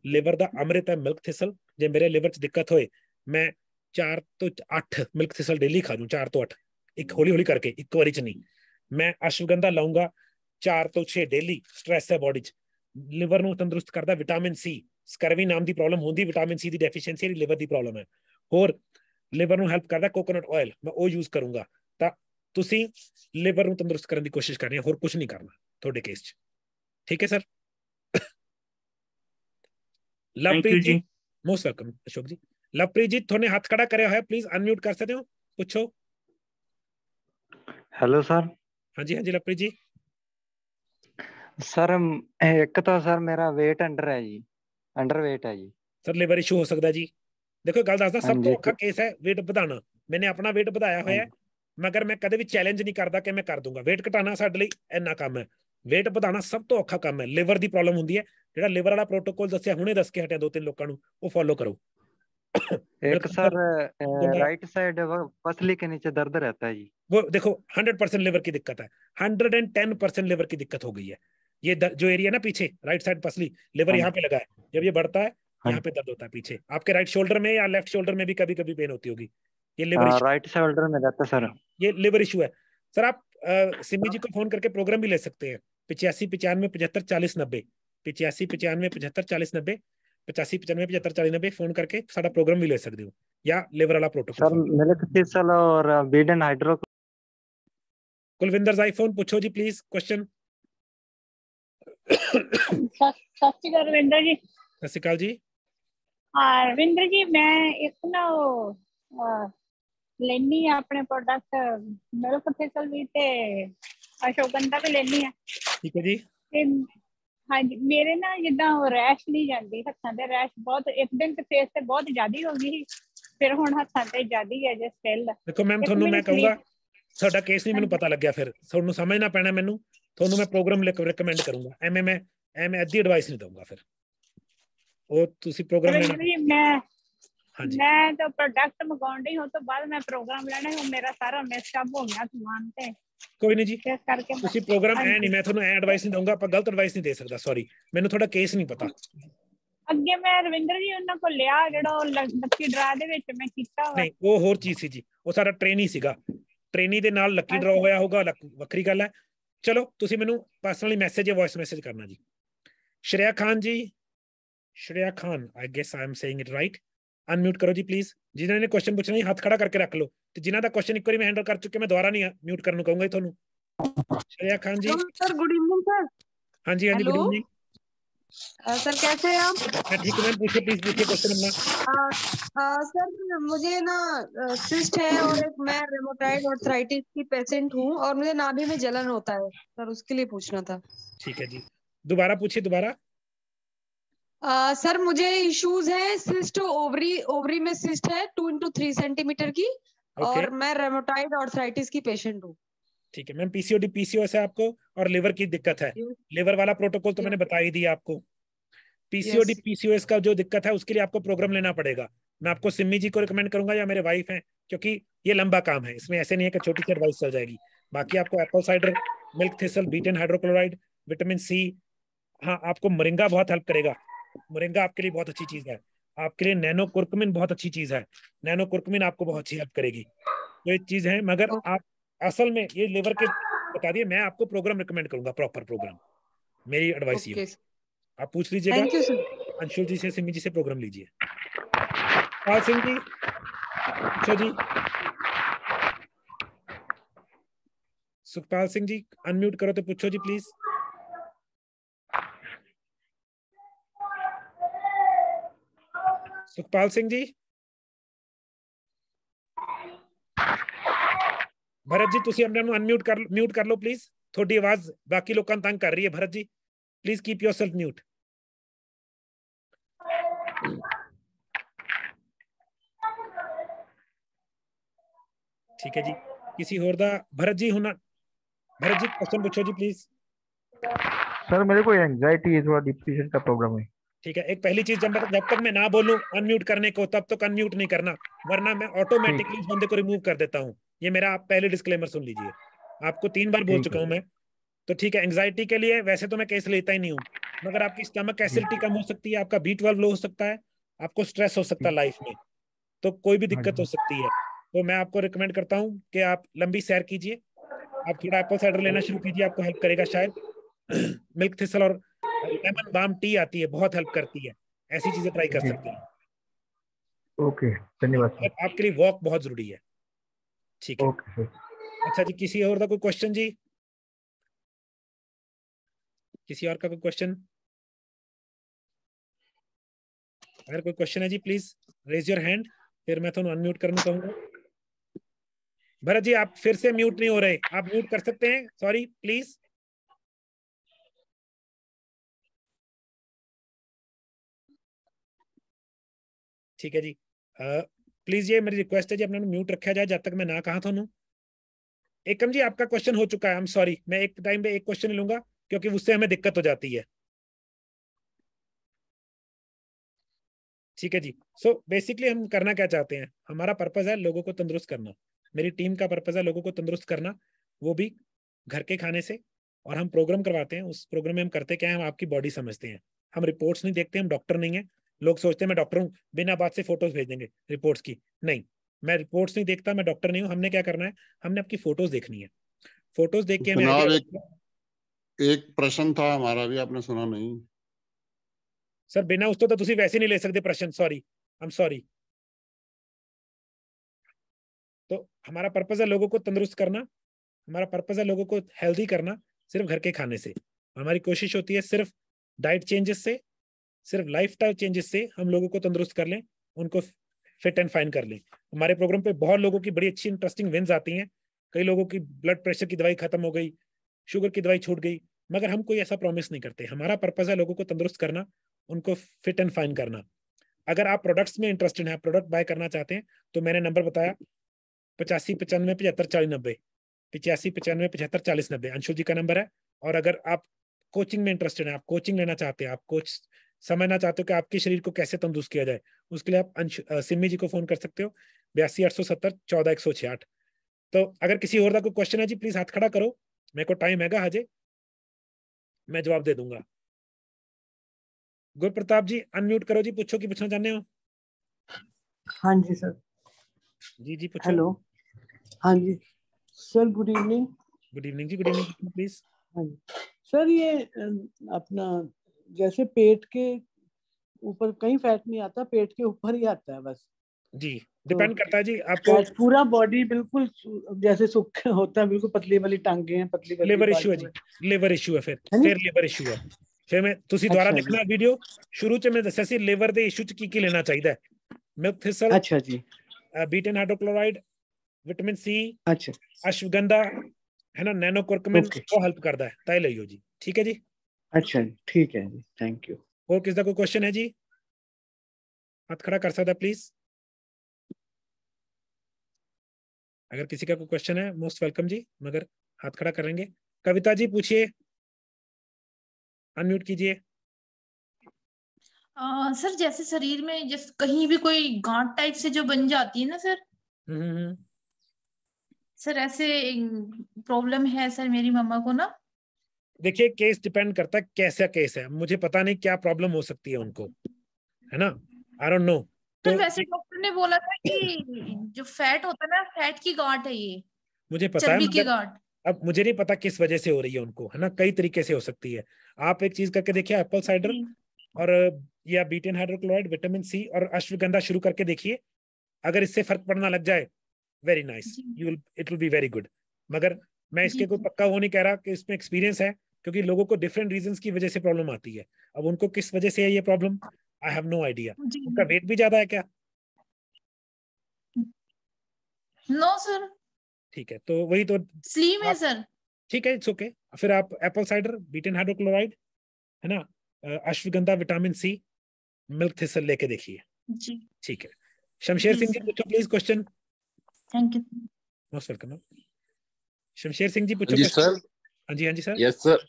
ਲਿਵਰ ਦਾ ਅੰਮ੍ਰਿਤ ਹੈ ਮਿਲਕ ਥਿਸਲ। ਜੇ ਮੇਰੇ ਲਿਵਰ 'ਚ ਦਿੱਕਤ ਹੋਏ, ਮੈਂ 4 ਤੋਂ 8 ਮਿਲਕ ਥਿਸਲ ਡੇਲੀ ਖਾ ਜੂ, 4 ਤੋਂ 8, ਇੱਕ ਹੌਲੀ ਹੌਲੀ ਕਰਕੇ, ਇੱਕ ਵਾਰੀ 'ਚ ਨਹੀਂ। ਮੈਂ ਅਸ਼ਵਗੰਧਾ ਲਾਉਂਗਾ 4 ਤੋਂ 6 ਡੇਲੀ। ਸਟ੍ਰੈਸ ਹੈ ਬੋਡੀ 'ਚ, ਲਿਵਰ ਨੂੰ ਤੰਦਰੁਸਤ ਕਰਦਾ। ਵਿਟਾਮਿਨ ਸੀ, ਸਕਰਵੀ ਨਾਮ ਦੀ ਪ੍ਰੋਬਲਮ ਹੁੰਦੀ, ਵਿਟਾਮਿਨ ਸੀ ਦੀ ਡੈਫੀਸ਼ੀਐਂਸੀ ਲਿਵਰ ਦੀ ਪ੍ਰੋਬਲਮ ਹੈ। ਹੋਰ ਲਿਵਰ ਨੂੰ ਹੈਲਪ ਕਰਦਾ ਕੋਕੋਨਟ ਆਇਲ, ਮੈਂ ਉਹ ਯੂਜ਼ ਕਰੂੰਗਾ। ਤਾਂ ਤੁਸੀਂ ਲਿਵਰ ਨੂੰ ਤੰਦਰੁਸਤ ਕਰਨ ਦੀ ਕੋਸ਼ਿਸ਼ ਕਰਨੀ ਹੈ, ਹੋਰ ਕੁਝ ਨਹੀਂ ਕਰਨਾ ਤੁਹਾਡੇ ਕੇਸ 'ਚ। ਠੀਕ ਹੈ ਸਰ। ਲਵਪ੍ਰੀਤ ਜੀ ਮੋਸਟ ਵੈਲਕਮ। ਅਸ਼ੋਕ ਜੀ, ਲਵਪ੍ਰੀਤ ਜੀ ਤੁਹਾਨੇ ਹੱਥ ਖੜਾ ਕਰਿਆ ਹੋਇਆ, ਪਲੀਜ਼ ਅਨਮਿਊਟ ਕਰ ਸਕਦੇ ਹੋ, ਪੁੱਛੋ। Hello sir. ਹਾਂਜੀ ਹਾਂਜੀ ਲਵਪ੍ਰੀਤ ਜੀ। सर एक तो सर मेरा वेट अंडर है जी, अंडर वेट है जी। ਸਰ ਲਿਵਰ ਇਸ਼ੂ ਹੋ ਸਕਦਾ ਜੀ। ਦੇਖੋ ਗੱਲ ਦੱਸਦਾ, ਸਭ ਤੋਂ ਹਾਂਜੀ ਔਖਾ ਕੇਸ ਹੈ ਵੇਟ ਵਧਾਉਣਾ। ਮੈਨੇ ਆਪਣਾ ਵੇਟ ਵਧਾਇਆ ਹੋਇਆ, ਹਾਂਜੀ ਮਗਰ ਮੈਂ ਕਦੇ ਵੀ ਚੈਲੰਜ ਨਹੀਂ ਕਰਦਾ ਕਿ ਮੈਂ ਕਰ ਦੂੰਗਾ। ਵੇਟ ਘਟਾਉਣਾ ਸਾਡੇ ਲਈ ਇੰਨਾ ਕੰਮ ਹੈ, ਵੇਟ ਵਧਾਉਣਾ ਸਭ ਤੋਂ ਔਖਾ ਕੰਮ ਹੈ। ਲਿਵਰ ਦੀ ਪ੍ਰੋਬਲਮ ਹੁੰਦੀ ਹੈ, ਜਿਹੜਾ ਲਿਵਰ ਵਾਲਾ ਪ੍ਰੋਟੋਕੋਲ ਦੱਸਿਆ, ਹੁਣੇ ਦੱਸ ਕੇ ਹਟਿਆ 2-3 ਲੋਕਾਂ ਨੂੰ, ਉਹ ਫੋਲੋ ਕਰੋ। एक सर राइट साइड पसली के नीचे दर्द रहता है जी। वो देखो 100% लिवर की दिक्कत है, 110% लिवर की दिक्कत हो गई है। ये जो एरिया ना पीछे राइट साइड पसली, लिवर यहाँ पे लगा है, जब ये बढ़ता है यहाँ पे दर्द होता है पीछे। आपके राइट शोल्डर में या लेफ्ट शोल्डर में भी कभी कभी पेन होती होगी। ये लिवर इशू, राइट शोल्डर में रहता है सर। ये लिवर इशू है सर। आप सिमी जी को फोन करके प्रोग्राम भी ले सकते हैं, 8595754090, 8595754090, 8595754090 फोन करके साडा प्रोग्राम भी ले सकते हो, या लिवर वाला प्रोटोकॉल। सर मिल्क थिसल और बीडन हाइड्रो। कुलविंदर आईफोन पूछो जी प्लीज क्वेश्चन। सत श्री अकाल रविंदर जी। सत श्री अकाल जी। हाँ रविंदर जी, मैं एक ना लेनी अपने प्रोडक्ट मिल्क थिसल भी ते अशोगंधा भी लेनी है। ठीक है जी। हाँ जी, मेरे ना जिदा रैश नहीं जाती, हत्थां ते रैश बहुत, एक दिन ते फेस ते बहुत ज्यादा हो गई, फिर हुण हत्थां ते ज्यादा है जे स्टिल। देखो मैम ਤੁਹਾਨੂੰ ਮੈਂ ਕਹੂੰਗਾ ਸਾਡਾ ਕੇਸ ਨਹੀਂ ਮੈਨੂੰ ਪਤਾ ਲੱਗਿਆ, ਫਿਰ ਤੁਹਾਨੂੰ ਸਮਝਣਾ ਪੈਣਾ ਮੈਨੂੰ, ਤੁਹਾਨੂੰ ਮੈਂ ਪ੍ਰੋਗਰਾਮ ਰਿਕਮੈਂਡ ਕਰੂੰਗਾ। ਐਵੇਂ ਅੱਧੀ ਐਡਵਾਈਸ ਨਹੀਂ ਦਊਂਗਾ, ਫਿਰ ਉਹ ਤੁਸੀਂ ਪ੍ਰੋਗਰਾਮ ਲੈਣਾ। मैं तो प्रोडक्ट मंगाउंडी हूं, तो बाद मैं प्रोग्राम लेना है, मेरा सारा मिक्सअप हो गया सामान ते। ਕੋਈ ਨਹੀਂ ਜੀ, ਤੁਸੀਂ ਪ੍ਰੋਗਰਾਮ ਐ ਨਹੀਂ, ਮੈਂ ਤੁਹਾਨੂੰ ਐ ਐਡਵਾਈਸ ਨਹੀਂ ਦਊਂਗਾ, ਆਪਾਂ ਗਲਤ ਐਡਵਾਈਸ ਨਹੀਂ ਦੇ ਸਕਦਾ, ਸੌਰੀ, ਮੈਨੂੰ ਤੁਹਾਡਾ ਕੇਸ ਨਹੀਂ ਪਤਾ। ਅੱਗੇ ਮੈਂ ਰਵਿੰਦਰ ਜੀ ਉਹਨਾਂ ਕੋਲ ਲਿਆ, ਜਿਹੜਾ ਲੱਕੀ ਡਰਾ ਦੇ ਵਿੱਚ ਮੈਂ ਕੀਤਾ ਵਾ। ਨਹੀਂ, ਉਹ ਹੋਰ ਚੀਜ਼ ਸੀ ਜੀ, ਉਹ ਸਾਡਾ ਟ੍ਰੇਨੀ ਸੀਗਾ, ਟ੍ਰੇਨੀ ਦੇ ਨਾਲ ਲੱਕੀ ਡਰਾ ਹੋਇਆ ਹੋਊਗਾ, ਵੱਖਰੀ ਗੱਲ ਹੈ। ਚਲੋ ਤੁਸੀਂ ਮੈਨੂੰ ਪਰਸਨਲੀ ਮੈਸੇਜ ਜਾਂ ਵੌਇਸ ਮੈਸੇਜ ਕਰਨਾ ਜੀ। ਸ਼੍ਰੇਆ ਖਾਨ ਜੀ, Shreya Khan, I guess I am saying it right. Unmute ਕਰੋ ਜੀ ਪਲੀਜ਼। ਜਿਨ੍ਹਾਂ ਨੇ ਕੁਐਸਚਨ ਪੁੱਛਣਾ ਹੱਥ ਖੜਾ ਕਰਕੇ ਰੱਖ ਲਓ, ਤੇ ਜਿਨ੍ਹਾਂ ਦਾ ਕੁਐਸਚਨ ਇੱਕ ਵਾਰੀ ਮੈਂ ਹੈਂਡਲ ਕਰ ਚੁੱਕਿਆ, ਮੈਂ ਦੁਬਾਰਾ ਨਹੀਂ ਮਿਊਟ ਕਰਨ ਨੂੰ ਕਹੂੰਗਾ ਤੁਹਾਨੂੰ। ਸ਼੍ਰੇਆ ਖਾਨ ਜੀ। Sir good evening sir. ਹਾਂਜੀ ਹਾਂਜੀ ਗੁੱਡ ਇਵਨਿੰਗ। सर कैसे हैं आप? मैं ठीक हूँ मैम, पूछिए प्लीज, पूछिए क्वेश्चन अपना। सर मुझे ना सिस्ट है और एक मैं रेमोटाइड आर्थराइटिस की पेशेंट हूँ और मुझे नाभि में जलन होता है सर, उसके लिए पूछना था। ठीक है जी, दोबारा पूछिए दोबारा। सर मुझे इश्यूज है, सिस्ट ओवरी में सिस्ट है 2 into 3 सेंटीमीटर की। और मैं रेमोटाइड आर्थराइटिस की पेशेंट हूँ। ठीक है मैम, पीसीओडी पीसीओएस है आपको और लिवर की दिक्कत है। लिवर वाला प्रोटोकॉल तो मैंने बता ही दिया आपको। पीसीओडी पीसीओएस का जो दिक्कत है उसके लिए आपको प्रोग्राम लेना पड़ेगा। मैं आपको सिम्मी जी को रिकमेंड करूंगा या मेरे वाइफ हैं, क्योंकि ये लंबा काम है, इसमें ऐसे नहीं है कि छोटी सी एडवाइस चल जाएगी। बाकी आपको apple cider, milk thistle, betaine hydrochloride, vitamin C, हाँ आपको मोरिंगा बहुत हेल्प करेगा। मोरिंगा आपके लिए बहुत अच्छी चीज है। आपके लिए नैनो कुर्कुमिन बहुत अच्छी चीज है। नैनो कुर्कुमिन आपको बहुत अच्छी हेल्प करेगी। तो ये चीज है, मगर आप असल में ये लिवर के बता दिए, मैं आपको प्रोग्राम रिकमेंड करूंगा, प्रॉपर प्रोग्राम। मेरी एडवाइस ये आप पूछ लीजिएगा अंशुल जी से, सिमी जी से प्रोग्राम लीजिए। पाल सिंह जी, अच्छा जी, सुखपाल सिंह जी अनम्यूट करो तो पूछो जी प्लीज। सुखपाल सिंह जी। भरत जी तुसी अपने अनम्यूट कर, म्यूट कर लो प्लीज, थोड़ी आवाज बाकी लोगों तंग कर रही है। Bharat ji please keep yourself mute. ठीक है जी, किसी और दा भरत जी होना, भरत जी क्वेश्चन पूछो जी प्लीज। सर मेरे को एंजाइटी है, थोड़ा डिप्रेशन का प्रॉब्लम है। ठीक है, एक पहली चीज, जब तक मैं ना बोलूं अनम्यूट करने को तब तक अनम्यूट नहीं करना, वरना मैं ऑटोमेटिकली उस बंदे को रिमूव कर देता हूं। ये मेरा आप पहले डिस्क्लेमर सुन लीजिए, आपको 3 बार बोल चुका हूं मैं। तो ठीक है, एंजाइटी के लिए वैसे तो मैं केस लेता ही नहीं हूँ, मगर आपकी स्टमक एसिडिटी कम हो सकती है, आपका B12 लो हो सकता है, आपको स्ट्रेस हो सकता है लाइफ में, तो कोई भी दिक्कत हो सकती है। तो मैं आपको रिकमेंड करता हूँ कि आप लंबी सैर कीजिए, आप थोड़ा एप्पल साइडर लेना शुरू कीजिए, आपको हेल्प करेगा शायद। मिल्क थिसल और लेमन बाम टी आती है, बहुत हेल्प करती है, ऐसी चीजें ट्राई कर सकते हैं। ओके, धन्यवाद। आपके लिए वॉक बहुत जरूरी है। ठीक है, ओके। अच्छा जी, किसी और का कोई क्वेश्चन जी? किसी और का कोई क्वेश्चन? अगर कोई क्वेश्चन है जी प्लीज रेज योर हैंड, फिर मैं थोड़ा अनम्यूट करना कहूंगा। भरत जी आप फिर से म्यूट नहीं हो रहे, आप म्यूट कर सकते हैं, सॉरी प्लीज। ठीक है जी, प्लीज ये मेरी रिक्वेस्ट है जी, अपना म्यूट रखा जाए जब तक मैं ना कहा था। एकम जी आपका क्वेश्चन हो चुका है, आई एम सॉरी, मैं एक टाइम पे एक क्वेश्चन लूंगा क्योंकि उससे हमें दिक्कत हो जाती है। ठीक है जी, सो बेसिकली हम करना क्या चाहते हैं, हमारा पर्पज है लोगों को तंदुरुस्त करना, मेरी टीम का पर्पज है लोगों को तंदुरुस्त करना, वो भी घर के खाने से। और हम प्रोग्राम करवाते हैं, उस प्रोग्राम में हम करते क्या है, हम आपकी बॉडी समझते हैं, हम रिपोर्ट्स नहीं देखते, हम डॉक्टर नहीं है। लोग सोचते हैं मैं डॉक्टर हूँ, बिना बात से फोटोज भेज देंगे रिपोर्ट्स की, नहीं, मैं रिपोर्ट्स नहीं देखता, मैं डॉक्टर नहीं हूँ। हमने क्या करना है, हमने आपकी फोटोज देखनी है, फोटोज देख के हमें जनाब एक प्रश्न था हमारा भी, आपने सुना नहीं? सर बिना उस तो तुसी वैसे नहीं ले सकते प्रश्न, सॉरी, आई एम सॉरी। तो हमारा पर्पज है लोगों को तंदुरुस्त करना, हमारा पर्पज है लोगों को हेल्दी करना, सिर्फ घर के खाने से। हमारी कोशिश होती है सिर्फ डाइट चेंजेस से, सिर्फ लाइफस्टाइल चेंजेस से हम लोगों को तंदुरुस्त कर लें, उनको फिट एंड फाइन कर लें। हमारे प्रोग्राम पे बहुत लोगों की बड़ी अच्छी इंटरेस्टिंग विन्स आती हैं, कई लोगों की ब्लड प्रेशर की दवाई खत्म हो गई, शुगर की दवाई छूट गई, मगर हम कोई ऐसा प्रॉमिस नहीं करते। हमारा पर्पज है लोगों को तंदुरुस्त करना, उनको फिट एंड फाइन करना। अगर आप प्रोडक्ट्स में इंटरेस्टेड हैं, प्रोडक्ट बाय करना चाहते हैं, तो मैंने नंबर बताया 8595754090, 8595754090 अंशुल जी का नंबर है। और अगर आप कोचिंग में इंटरेस्टेड हैं, आप कोचिंग लेना चाहते हैं, आप कोच समझना चाहते हो कि आपके शरीर को कैसे तंदुरुस्त किया जाए, उसके लिए आप सिम्मी जी को फोन कर सकते हो 82 870 14 166। तो अगर किसी और का कोई क्वेश्चन है जी प्लीज हाथ खड़ा करो, मेरे को टाइम हैगा हजे, मैं जवाब दे दूंगा। गुरप्रताप जी अनम्यूट करो जी, पूछो कि पूछना चाहते हो। हाँ जी सर। जी जी पूछो। हेलो, हाँ जी sir, good evening. Good evening जी, गुड इवनिंग प्लीज। हाँ जी सर, ये अपना जैसे पेट के ऊपर कहीं फैट नहीं आता, पेट के ऊपर ही आता है बस जी, डिपेंड करता है जी आपको। पूरा बॉडी बिल्कुल जैसे होता है, बिल्कुल पतली वाली टांगे हैं, पतली वाली लिवर इशू है जी, लिवर इशू है, फिर लिवर इशू है। फिर मैं ਤੁਸੀਂ ਦੁਬਾਰਾ ਅੱਛਾ ਜੀ। ਦੇਖਣਾ ਵੀਡੀਓ। ਸ਼ੁਰੂ ਚ ਮੈਂ ਦੱਸਿਆ ਸੀ ਲਿਵਰ ਦੇ ਇਸ਼ੂ ਚ ਕੀ ਲੈਣਾ ਚਾਹੀਦਾ ਹੈ। ਮਿਲਕ ਥਿਸਲ, ਅੱਛਾ ਜੀ। ਬੀਟਨ ਹਾਈਡਰੋਕਲੋਰਾਈਡ, ਵਿਟਾਮਿਨ ਸੀ, ਅੱਛਾ ਅਸ਼ਵਗੰਧਾ ਹੈ ਨਾ, ਨੈਨੋ ਕੁਰਕੁਮਿਨ, ਓਕੇ ਉਹ ਹੈਲਪ ਕਰਦਾ ਹੈ, ਤਾਂ ਇਹ ਲਈਓ ਜੀ। ਠੀਕ ਹੈ ਜੀ। ਅੱਛਾ ਜੀ, ਠੀਕ ਹੈ ਜੀ, ਥੈਂਕ ਯੂ। ਹੋਰ ਕਿਸ ਦਾ ਕੋਈ ਕੁਐਸਚਨ ਹੈ ਜੀ? ਹੱਥ खड़ा कर सकता है प्लीज। अगर किसी का कोई क्वेश्चन है मोस्ट वेलकम जी, मगर हाथ खड़ा करेंगे। कविता जी पूछिए, अनम्यूट कीजिए। सर जैसे शरीर में जैसे कहीं भी कोई गांठ टाइप से जो बन जाती है ना सर, सर ऐसे प्रॉब्लम है सर मेरी मम्मा को ना। देखिए केस डिपेंड करता है कैसा केस है, मुझे पता नहीं क्या प्रॉब्लम हो सकती है उनको, है ना, आई डोंट नो। तो वैसे डॉक्टर ने बोला था कि जो फैट होता है ना, फैट की गांठ है ये, मुझे पता है, चर्बी की मगर गांठ। अब मुझे नहीं पता किस वजह से हो रही है उनको, है ना, कई तरीके से हो सकती है। आप एक चीज करके देखिए, एप्पल साइडर और या बीटन हाइड्रोक्लोराइड, विटामिन सी और अश्वगंधा शुरू करके देखिए। अगर इससे फर्क पड़ना लग जाए, very nice, you will, it will be very good. मगर मैं इसके कोई पक्का वो नहीं कह रहा कि इसमें एक्सपीरियंस है, क्योंकि लोगों को डिफरेंट रीजंस की वजह से प्रॉब्लम आती है। अब उनको किस वजह से है ये problem, I have no idea. उनका वेट भी ज्यादा है क्या? नो सर, ठीक है, तो वही तो स्लिम है सर। ठीक है, इट्स ओके। फिर आप एप्पल साइडर, बीटन हाइड्रोक्लोराइड, है ना, ashwagandha, vitamin C, milk thistle लेके देखिए। जी ठीक है। शमशेर सिंह जी पूछो please question. Thank you. Most welcome. Shamsher Singh ji पूछो जी question। सर। हाँ जी, हाँ जी सर। Yes sir.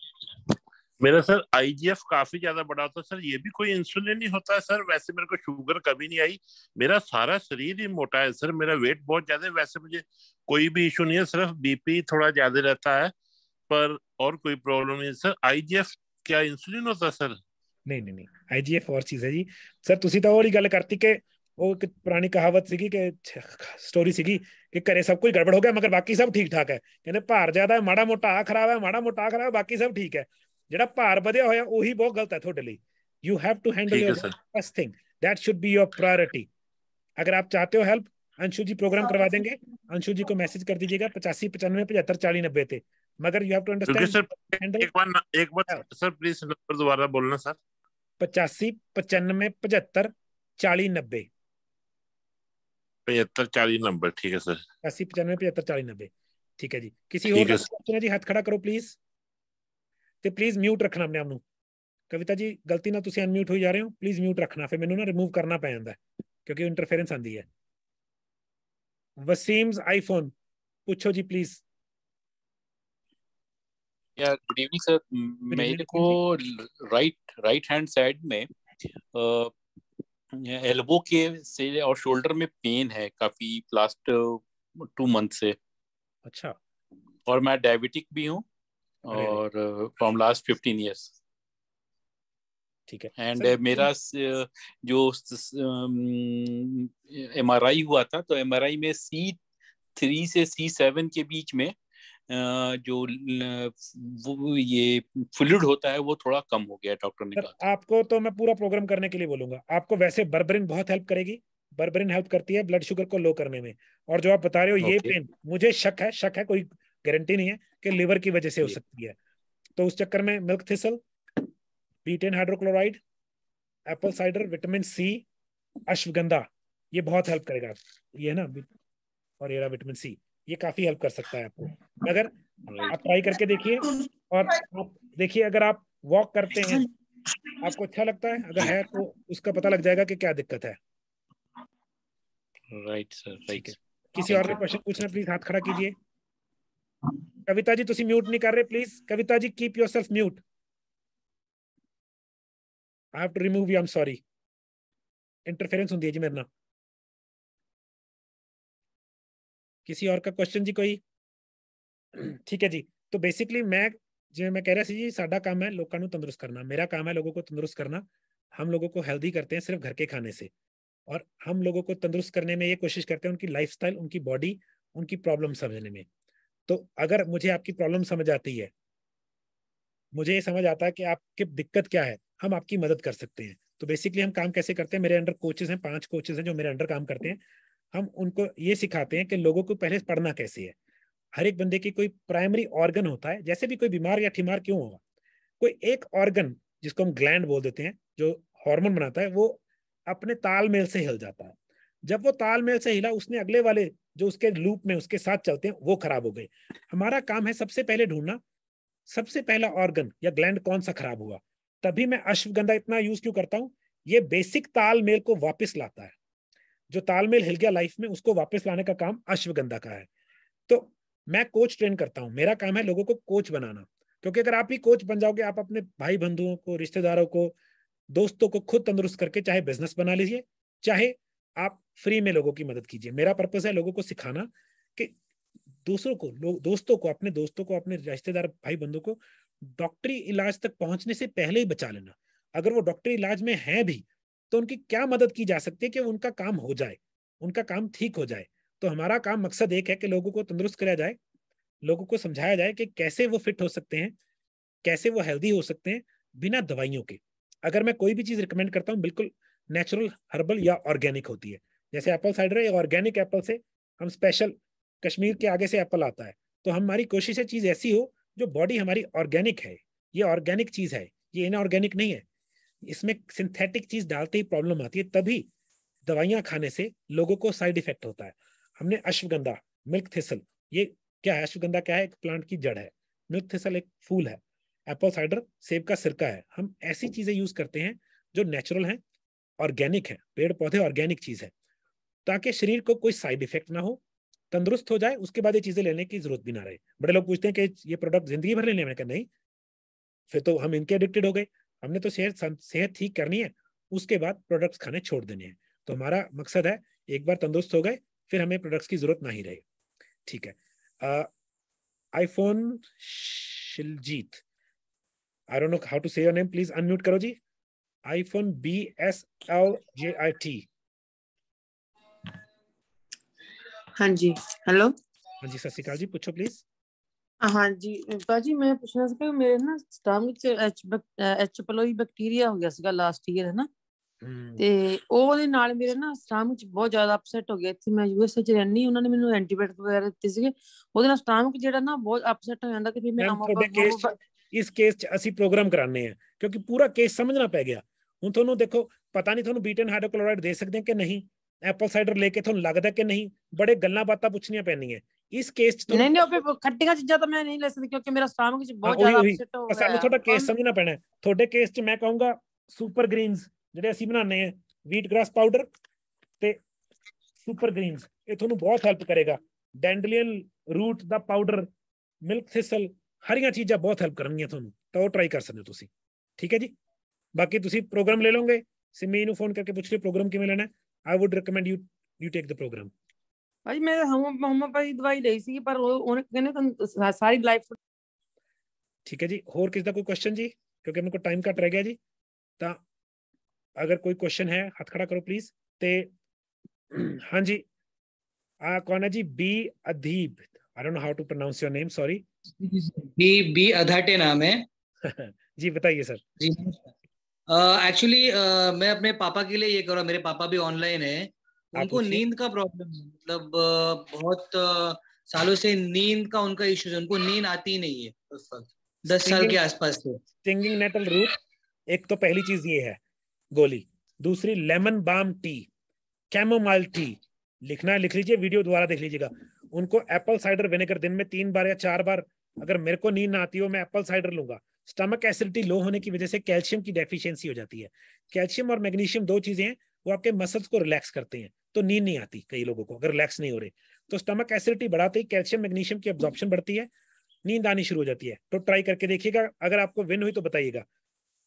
मेरा सर आईजीएफ काफी ज्यादा बड़ा होता है सर, ये भी कोई इंसुलिन नहीं होता है सर? वैसे मेरे को शुगर कभी नहीं आई, मेरा सारा शरीर ही मोटा है सर, मेरा वेट बहुत ज्यादा है, वैसे मुझे कोई भी इशू नहीं है, सिर्फ बीपी थोड़ा ज्यादा रहता है, पर और कोई प्रॉब्लम नहीं है सर। आईजीएफ क्या इंसुलिन होता है सर? नहीं नहीं नहीं, आईजीएफ और चीज है जी सर। ਤੁਸੀਂ ਤਾਂ ਉਹ ਵਾਲੀ ਗੱਲ ਕਰਤੀ ਕਿ ਉਹ ਇੱਕ ਪੁਰਾਣੀ ਕਹਾਵਤ ਸੀਗੀ ਕਿ ਸਟੋਰੀ ਸੀਗੀ ਕਿ ਘਰੇ ਸਭ ਕੁਝ ਗੜਬੜ ਹੋ ਗਿਆ ਮਗਰ ਬਾਕੀ ਸਭ ਠੀਕ ਠਾਕ ਹੈ। ਕਹਿੰਦੇ ਭਾਰ ਜ਼ਿਆਦਾ ਹੈ, ਮਾੜਾ ਮੋਟਾ ਆ ਖਰਾਬ ਹੈ, ਮਾੜਾ ਮੋਟਾ ਆ ਖਰਾਬ ਹੈ, ਬਾਕੀ ਸਭ ਠੀਕ ਹੈ। ਜਿਹੜਾ ਭਾਰ ਵਧਿਆ ਹੋਇਆ ਉਹੀ ਬਹੁਤ ਗਲਤ ਹੈ ਤੁਹਾਡੇ ਲਈ। You have to handle your first thing, that should be your priority. अगर आप चाहते हो हेल्प, अंशु जी प्रोग्राम करवा देंगे। अंशु जी को मैसेज कर दीजिएगा 85 95 75 40 90 पे। मगर you have to understand sir एक बार सर प्लीज नंबर दोबारा बोलना सर। 85 95 75 40 90 75 40 नंबर। ठीक है सर। 80 95 75 40 90। ठीक है जी। किसी ठीक और है क्वेश्चन है जी? हाथ खड़ा करो प्लीज, ਤੇ ਪਲੀਜ਼ ਮਿਊਟ ਰੱਖਣਾ ਆਪਣੇ ਆਪ ਨੂੰ। ਕਵਿਤਾ ਜੀ ਗਲਤੀ ਨਾਲ ਤੁਸੀਂ ਅਨਮਿਊਟ ਹੋਈ ਜਾ ਰਹੇ ਹੋ, ਪਲੀਜ਼ ਮਿਊਟ ਰੱਖਣਾ, ਫਿਰ ਮੈਨੂੰ ਨਾ ਰਿਮੂਵ ਕਰਨਾ ਪੈ ਜਾਂਦਾ ਕਿਉਂਕਿ ਇੰਟਰਫੇਰੈਂਸ ਆਂਦੀ ਹੈ। ਵਸੀਮ's ਆਈਫੋਨ पूछो जी प्लीज। या गुड इवनिंग सर, मेरे को राइट हैंड साइड में एल्बो के से और शोल्डर में पेन है काफी लास्ट 2 मंथ से। अच्छा। और मैं डायबिटिक भी हूँ और फ्रॉम लास्ट 15 इयर्स। ठीक है। एंड मेरा जो MRI हुआ था तो MRI में C3 से C7 के बीच में जो वो ये फ्लूइड होता है वो थोड़ा कम हो गया, डॉक्टर ने कहा। आपको तो मैं पूरा प्रोग्राम करने के लिए बोलूंगा। आपको वैसे बर्बरिन बहुत हेल्प करेगी, बर्बरिन हेल्प करती है ब्लड शुगर को लो करने में। और जो आप बता रहे हो ये पेन, मुझे शक है, कोई गारंटी नहीं है कि लिवर की वजह से हो सकती है। तो उस चक्कर में milk thistle, betaine hydrochloride, apple cider, vitamin C, ashwagandha, ये बहुत हेल्प करेगा। ये है ना, और ये विटामिन सी, ये काफी हेल्प कर सकता है आपको। अगर आप ट्राई करके देखिए और आप देखिए, अगर आप वॉक करते हैं आपको अच्छा लगता है, अगर है तो उसका पता लग जाएगा कि क्या दिक्कत है। Right sir, right. किसी और ने क्वेश्चन पूछना प्लीज हाथ खड़ा कीजिए। कविता जी तुसी म्यूट नहीं कर रहे, please Kavita ji keep yourself mute. I have to remove you, I am sorry, interference होती है जी मेरे नाल। किसी और का क्वेश्चन जी कोई? ठीक है जी। तो बेसिकली मैं जिवें मैं कह रहा सी जी, साडा काम है लोगों को तंदुरुस्त करना, मेरा काम है लोगों को तंदुरुस्त करना। हम लोगों को हेल्दी करते हैं सिर्फ घर के खाने से, और हम लोगों को तंदुरुस्त करने में ये कोशिश करते हैं उनकी लाइफस्टाइल, उनकी बॉडी, उनकी प्रॉब्लम समझने में। तो अगर मुझे आपकी प्रॉब्लम समझ आती है, मुझे ये समझ आता है कि आपकी दिक्कत क्या है, हम आपकी मदद कर सकते हैं। तो बेसिकली हम काम कैसे करते हैं, मेरे अंडर कोचेस हैं, 5 कोचेस हैं जो मेरे अंडर काम करते हैं। हम उनको ये सिखाते हैं कि लोगों को पहले पढ़ना कैसे है। हर एक बंदे की कोई प्राइमरी ऑर्गन होता है, जैसे भी कोई बीमार या ठीमार क्यों होगा, कोई एक ऑर्गन जिसको हम ग्लैंड बोल देते हैं, जो हार्मोन बनाता है, वो अपने तालमेल से हिल जाता है। जब वो तालमेल से हिला, उसने अगले वाले जो उसके लूप में उसके साथ चलते हैं वो खराब हो गए। हमारा काम है सबसे पहले ढूंढना सबसे पहला ऑर्गन या ग्लैंड कौन सा खराब हुआ। तभी मैं अश्वगंधा इतना यूज क्यों करता हूँ, ये बेसिक तालमेल को वापस लाता है। जो तालमेल हिल गया लाइफ में, उसको वापस लाने का काम अश्वगंधा का है। तो मैं कोच ट्रेन करता हूँ, मेरा काम है लोगों को कोच बनाना, क्योंकि अगर आप ही कोच बन जाओगे, आप अपने भाई बंधुओं को, रिश्तेदारों को, दोस्तों को खुद तंदुरुस्त करके चाहे बिजनेस बना लीजिए, चाहे आप फ्री में लोगों की मदद कीजिए। मेरा पर्पस है लोगों को सिखाना कि दोस्तों को, अपने दोस्तों को, अपने रिश्तेदार भाई बंधुओं को डॉक्टरी इलाज तक पहुंचने से पहले ही बचा लेना। अगर वो डॉक्टरी इलाज में है भी, तो उनकी क्या मदद की जा सकती है कि उनका काम हो जाए, उनका काम ठीक हो जाए। तो हमारा काम, मकसद एक है कि लोगों को तंदुरुस्त कराया जाए, लोगों को समझाया जाए कि कैसे वो फिट हो सकते हैं, कैसे वो हेल्दी हो सकते हैं बिना दवाइयों के। अगर मैं कोई भी चीज रिकमेंड करता हूँ, बिल्कुल नेचुरल, हर्बल या ऑर्गेनिक होती है। जैसे एप्पल साइडर है, ऑर्गेनिक एप्पल से हम स्पेशल, कश्मीर के आगे से एप्पल आता है, तो हमारी कोशिश है चीज ऐसी हो जो बॉडी हमारी ऑर्गेनिक है। ये ऑर्गेनिक चीज है, ये इनऑर्गेनिक नहीं है। इसमें सिंथेटिक चीज डालते ही प्रॉब्लम आती है, तभी दवाइयां खाने से लोगों को साइड इफेक्ट होता है। हमने अश्वगंधा, मिल्क थिसल, ये क्या है? अश्वगंधा क्या है? एक प्लांट की जड़ है। मिल्क थिसल एक फूल है। एप्पल साइडर सेब का सिरका है। हम ऐसी चीजें यूज करते हैं जो नेचुरल है, ऑर्गेनिक है, पेड़ पौधे ऑर्गेनिक चीज है, ताकि शरीर को कोई साइड इफेक्ट ना हो, तंदुरुस्त हो जाए, उसके बाद ये चीजें लेने की जरूरत भी ना रहे। बड़े लोग पूछते हैं कि ये प्रोडक्ट जिंदगी भर लेने, मैंने कहा नहीं, फिर तो हम इनके एडिक्टेड हो गए। हमने तो सेहत ठीक करनी है, उसके बाद प्रोडक्ट्स खाने छोड़ देने हैं। तो हमारा मकसद है एक बार तंदुरुस्त हो गए फिर हमें प्रोडक्ट्स की जरूरत नहीं रहे। ठीक है। IPhone shilajit, I don't know how to say your name, please unmute करो जी। IPhone BSLJIT। हाँ जी, हेलो। हाँ जी, सत श्री अकाल जी, पूछो प्लीज। हाँ जी भाजी, मैं ਪੁੱਛਣਾ ਸੀ ਕਿ ਮੇਰੇ ਨਾ ਸਟਮਕ ਚ H pylori ਬੈਕਟੀਰੀਆ ਹੋ ਗਿਆ ਸੀਗਾ ਲਾਸਟ ਈਅਰ, ਹੈ ਨਾ, ਤੇ ਉਹਦੇ ਨਾਲ ਮੇਰੇ ਨਾ ਸਟਮਕ ਚ ਬਹੁਤ ਜ਼ਿਆਦਾ ਅਪਸੈਟ ਹੋ ਗਿਆ। ਇੱਥੇ ਮੈਂ USA ਚ ਰਹਿੰਦੀ, ਉਹਨਾਂ ਨੇ ਮੈਨੂੰ ਐਂਟੀਬਾਇਓਟਿਕ ਵਗੈਰਾ ਦਿੱਤੇ ਸੀਗੇ, ਉਹਦੇ ਨਾਲ ਸਟਮਕ ਜਿਹੜਾ ਨਾ ਬਹੁਤ ਅਪਸੈਟ ਹੋ ਜਾਂਦਾ, ਤੇ ਫਿਰ ਮੈਂ ਇਸ ਕੇਸ ਚ ਅਸੀਂ ਪ੍ਰੋਗਰਾਮ ਕਰਾਣੇ ਆ, ਕਿਉਂਕਿ ਪੂਰਾ ਕੇਸ ਸਮਝਣਾ ਪੈ ਗਿਆ। ਹੁਣ ਤੁਹਾਨੂੰ ਦੇਖੋ, ਪਤਾ ਨਹੀਂ ਤੁਹਾਨੂੰ ਬੀਟਨ ਹਾਈਡਰੋਕਲੋਰਾਈਡ ਦੇ ਸਕਦੇ ਕਿ ਨਹੀਂ, ਐਪਲ ਸਾਈਡਰ ਲੈ ਕੇ ਤੁਹਾਨੂੰ ਲੱਗਦਾ ਕਿ ਨਹੀਂ, ਬੜੇ ਗੱਲਾਂ ਬਾਤਾਂ ਪੁੱਛਣੀਆਂ ਪੈਣੀਆਂ। ਇਸ ਕੇਸ ਚ ਨਹੀਂ ਉਹ ਖੱਟੀਆਂ ਚੀਜ਼ਾਂ ਤਾਂ ਮੈਂ ਨਹੀਂ ਲੈ ਸਕਦੀ, ਕਿਉਂਕਿ ਮੇਰਾ ਸਟਮਕ ਚ ਬਹੁਤ ਜ਼ਿਆਦਾ ਅਪਸੈਟ ਹੋ ਗਿਆ। ਸਾਨੂੰ ਤੁਹਾਡਾ ਕੇਸ ਸਮਝਣਾ ਪੈਣਾ। ਤੁਹਾਡੇ ਕੇਸ ਚ ਮੈਂ ਕਹੂੰਗਾ ਸੁਪਰ ਗ੍ਰੀਨਸ ਜਿਹੜੇ ਅਸੀਂ ਬਣਾਉਂਦੇ ਆ, ਵੀਟ ਗ੍ਰਾਸ ਪਾਊਡਰ ਤੇ ਸੁਪਰ ਗ੍ਰੀਨਸ, ਇਹ ਤੁਹਾਨੂੰ ਬਹੁਤ ਹੈਲਪ ਕਰੇਗਾ। ਡੈਂਡਲੀਅਨ रूट ਦਾ ਪਾਊਡਰ, ਮਿਲਕ ਥਿਸਲ, ਹਰੀਆਂ ਚੀਜ਼ਾਂ ਬਹੁਤ ਹੈਲਪ ਕਰਨਗੀਆਂ ਤੁਹਾਨੂੰ, ਤਾਂ ਉਹ ਟਰਾਈ ਕਰ ਸਕਦੇ ਹੋ ਤੁਸੀਂ। ਠੀਕ ਹੈ ਜੀ। ਬਾਕੀ ਤੁਸੀਂ ਪ੍ਰੋਗਰਾਮ ਲੈ ਲਓਗੇ, ਸਿਮੀ ਨੂੰ ਫੋਨ ਕਰਕੇ ਪੁੱਛ ਲਿਓ ਪ੍ਰੋਗਰਾਮ ਕਿਵੇਂ ਲੈਣਾ। I would recommend you take the program। ਭਾਈ ਮੈਂ ਹੋਮੋਪੈਥੀ ਦਵਾਈ ਲਈ ਸੀ, ਪਰ ਉਹਨੇ ਕਹਿੰਦੇ ਸਾਰੀ ਲਾਈਫ। ਠੀਕ ਹੈ ਜੀ। ਹੋਰ ਕਿਸ ਦਾ ਕੋਈ ਕੁਐਸਚਨ ਜੀ, ਕਿਉਂਕਿ ਮੇਰੇ ਕੋਲ ਟਾਈਮ ਘੱਟ ਰਹਿ ਗਿਆ ਜੀ। ਤਾਂ ਅਗਰ ਕੋਈ ਕੁਐਸਚਨ ਹੈ ਹੱਥ ਖੜਾ ਕਰੋ ਪਲੀਜ਼। ਤੇ ਹਾਂਜੀ, ਆ ਕੌਣ ਹੈ ਜੀ? B Adib, I don't know how to pronounce your name, sorry। B अधाटे नाम है जी, बताइए सर। जी एक्चुअली मैं अपने पापा के लिए ये कर रहा हूँ। मेरे पापा भी ऑनलाइन है, उनको नींद का प्रॉब्लम है, मतलब बहुत सालों से नींद का उनका इश्यू है, उनको नींद आती नहीं है उस वक्त 10 साल के आसपास से। स्टिंगिंग नेटल रूट, एक तो पहली चीज ये है गोली। दूसरी lemon balm tea, chamomile tea, लिखना है लिख लीजिए, वीडियो दोबारा देख लीजिएगा। उनको एप्पल साइडर विनेगर दिन में 3 बार या 4 बार, अगर मेरे को नींद ना आती हो मैं एप्पल साइडर लूंगा। स्टमक एसिडिटी लो होने की वजह से कैल्शियम की डेफिशिएंसी हो जाती है। कैल्शियम और मैग्नीशियम दो चीजें हैं, वो आपके मसल्स को रिलैक्स करते हैं, तो नींद नहीं आती कई लोगों को अगर रिलैक्स नहीं हो रहे। तो स्टमक एसिडिटी बढ़ाते ही कैल्शियम मैग्नीशियम की एब्जॉर्प्शन बढ़ती है, नींद आनी शुरू हो जाती है। तो ट्राई करके देखिएगा, अगर आपको विन हुई तो बताइएगा।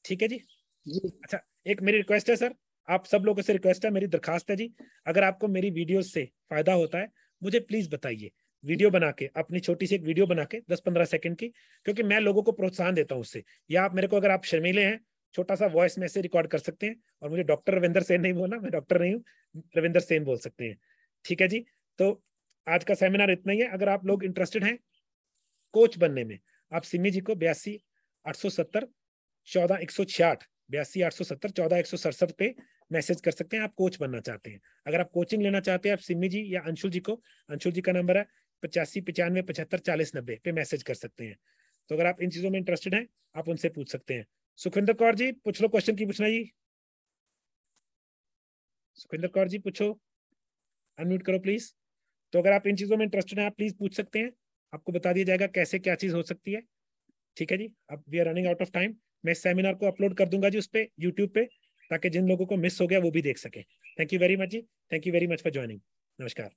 ठीक है जी। अच्छा, एक मेरी रिक्वेस्ट है सर, आप सब लोगों से रिक्वेस्ट है, मेरी दरखास्त है जी, अगर आपको मेरी वीडियो से फायदा होता है मुझे प्लीज बताइए। वीडियो बना के, अपनी छोटी सी एक वीडियो बना के 10-15 सेकंड की, क्योंकि मैं लोगों को प्रोत्साहन देता हूं उससे। या आप मेरे को, अगर आप शर्मीले हैं, छोटा सा वॉइस मैसेज रिकॉर्ड कर सकते हैं, और मुझे डॉक्टर रविंदर सेन नहीं बोलना, मैं डॉक्टर नहीं हूँ, रविंदर सेन बोल सकते हैं। ठीक है जी। तो आज का सेमिनार इतना ही है। अगर आप लोग इंटरेस्टेड हैं कोच बनने में, आप सिमी जी को 82-870 14-166 82-870 पे मैसेज कर सकते हैं। आप कोच बनना चाहते हैं, अगर आप कोचिंग लेना चाहते हैं, आप सिमी जी या अंशुल जी को, अंशुल जी का नंबर है 85-95-75-40-90 पे मैसेज कर सकते हैं। तो अगर आप इन चीजों में इंटरेस्टेड हैं आप उनसे पूछ सकते हैं। सुखविंदर कौर जी पूछ लो, क्वेश्चन की पूछना जी। सुखविंदर कौर जी पूछो, अनम्यूट करो प्लीज। तो अगर आप इन चीजों में इंटरेस्टेड हैं आप प्लीज पूछ सकते हैं, आपको बता दिया जाएगा कैसे क्या चीज हो सकती है। ठीक है जी, अब we are running out of time. मैं इस सेमिनार को अपलोड कर दूंगा जी उस पे यूट्यूब पे, ताकि जिन लोगों को मिस हो गया वो भी देख सके। थैंक यू वेरी मच जी, thank you very much for joining. नमस्कार।